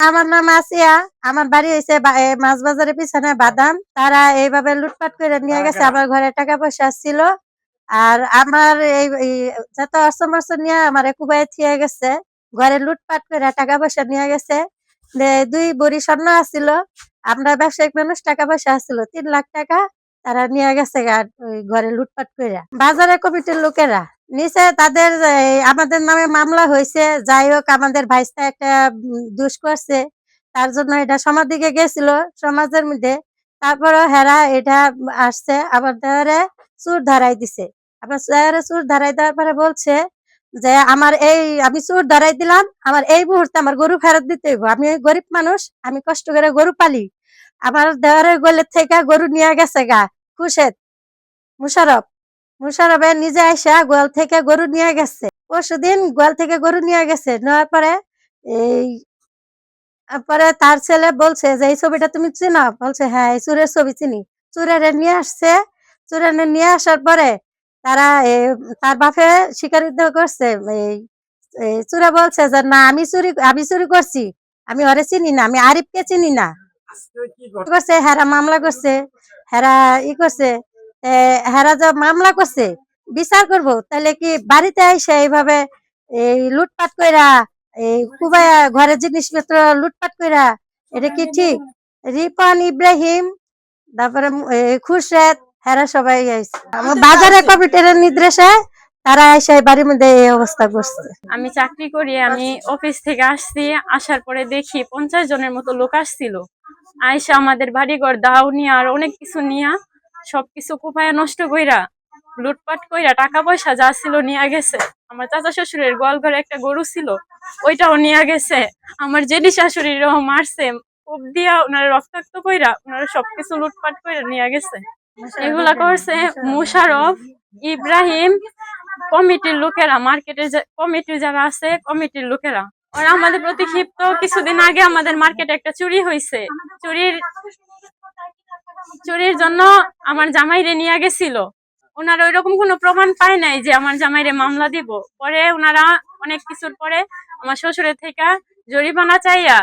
আমার নাম আসিয়া। আমার বাড়ি হইছে মাছ বাজারের পিছনে বাদাম। তারা এইভাবে লুটপাট করে নিয়ে গেছে। আমার ঘরে টাকা পয়সা ছিল। আর আমার এই যত অর্থ নিয়ে আমার কুবাই থিয়ে গেছে। ঘরে লুটপাট করে টাকা পয়সা নিয়ে গেছে। 2 ভরি স্বর্ণ আছিল। আমরা ব্যবসায়িক মানুষ, টাকা পয়সা আছিল 3 লাখ টাকা। তারা নিয়ে গেছে ঘরে লুটপাট করে। বাজারে কমিটির লোকেরা নিচে তাদের আমাদের নামে মামলা হয়েছে। যাই হোক, আমাদের ভাইস্তা একটা দোষ করছে, তার জন্য এটা সমাধিকে গেছিল সমাজের মধ্যে। তারপরে হেরা এটা আসছে আবার দেওয়ারে চুর ধরাই দিছে। আবার চুর ধরাই দেওয়ার পরে বলছে যে আমি চুর ধরাই দিলাম, আমার এই মুহূর্তে আমার গরু ফেরত দিতে হইব। আমি গরিব মানুষ, আমি কষ্ট করে গরু পালি। আমার দেওয়ারের গোলের থেকে গরু নিয়ে গেছে গা খুশেদ মুশারফ। মুশারফে নিজে আইসা গোয়াল থেকে গরু নিয়ে গেছে। পরশুদিন গোয়াল থেকে গরু নিয়ে গেছে। নেওয়ার পরে এই পরে তার ছেলে বলছে যে এই ছবিটা তুমি চিনো? বলছে হ্যাঁ, এই চুরের ছবি চিনি। চুরের নিয়ে আসছে। চুরের নিয়ে আসার পরে তারা তার বাপে স্বীকারোক্তি করছে। চুরে বলছে যে না, আমি চুরি করছি, আমি ওরে চিনি না, আমি আরিফকে চিনি না। করছে হেরা মামলা করছে, হেরা করছে। হেরা যে মামলা করছে, বিচার করব, তাহলে কি বাড়িতে আইসে এইভাবে লুটপাট কইরা কুবায়া ঘরের জিনিসপত্র লুটপাট কইরা, এটা কি ঠিক? রিপন, ইব্রাহিম, তারপরে খুরশেদ, হেরা সবাই আইছে। বাজারে কমিটির নির্দেশে তারা এসে বাড়ির মধ্যে এই অবস্থা করছে। আমি চাকরি করি, আমি অফিস থেকে আসছি। আসার পরে দেখি 50 জনের মতো লোক আসছিল। আয়সা আমাদের বাড়িঘর দাও নিয়ে আর অনেক কিছু নিয়ে সবকিছু কুপায়া নষ্ট কইরা লুটপাট কইরা টাকা পয়সা যা ছিল নিয়ে গেছে। আমার চাচা শ্বশুরের গোয়াল ঘরে একটা গরু ছিল, ওইটাও নিয়ে গেছে। আমার জেঠি শাশুড়িরও মারছে, কোপ দিয়া ওনারা রক্তাক্ত কইরা ওনারা সবকিছু লুটপাট কইরা নিয়ে গেছে। এগুলা করছে মুশারফ, ইব্রাহিম, কমিটির লোকেরা, মার্কেটের কমিটির যারা আছে কমিটির লোকেরা। ওরা আমাদের প্রতি ক্ষিপ্ত। কিছুদিন আগে আমাদের মার্কেটে একটা চুরি হয়েছে। চুরির জন্য আমার জামাইরে নিয়ে গেছিল। ওনারা ওইরকম কোনো প্রমাণ পায় নাই যে আমার জামাইরে মামলা দিব। পরে ওনারা অনেক কিছুর পরে আমার শ্বশুরের থেকে জরিমানা চাইয়া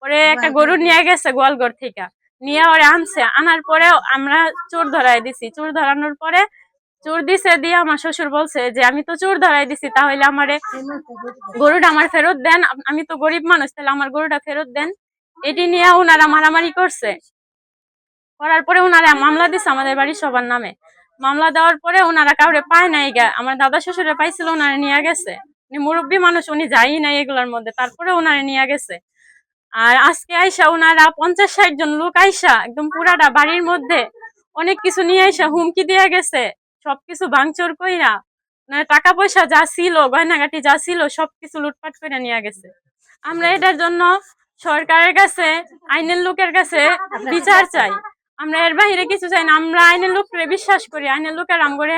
পরে একটা গরু নিয়ে গেছে গোয়ালঘর থেকে। নিয়ে ওরা আনছে। আনার পরে আমরা চোর ধরাই দিছি। চোর ধরানোর পরে চোর দিছে দিয়ে আমার শ্বশুর বলছে যে আমি তো চোর ধরাই দিছি, তাহলে আমারে গরুটা আমার ফেরত দেন, আমি তো গরিব মানুষ, তাহলে আমার গরুটা ফেরত দেন। এটি নিয়ে ওনারা মারামারি করছে। করার পরে ওনারা মামলা দিছে আমাদের বাড়ির সবার নামে। মামলা দেওয়ার পরে ওনারা কাউরে পায় নাই গা। আমার দাদা শ্বশুরে পাইছিল, ওনারা নিয়ে গেছে। উনি মুরব্বী মানুষ, উনি যাই নাই এগুলোর মধ্যে, তারপরে ওনারা নিয়ে গেছে। আর আজকে আইসা ওনারা 50-60 জন লোক আইসা একদম পুরাটা বাড়ির মধ্যে অনেক কিছু নিয়ে আইসা হুমকি দিয়ে গেছে। সবকিছু ভাঙচুর কইরা টাকা পয়সা যা ছিল, গয়নাগাটি যা ছিল সবকিছু লুটপাট করে নিয়ে গেছে। আমরা এটার জন্য সরকারের কাছে, আইনের লোকের কাছে বিচার চাই। আমরা এর বাহিরে কিছু চাই না। আমরা আইনের লোককে বিশ্বাস করি, আইনের লোকের আমগরে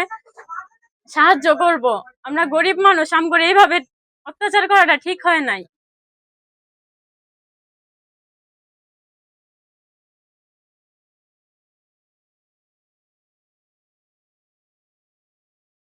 সাহায্য করব। আমরা গরিব মানুষ, আমগরে এইভাবে অত্যাচার করাটা ঠিক হয় নাই।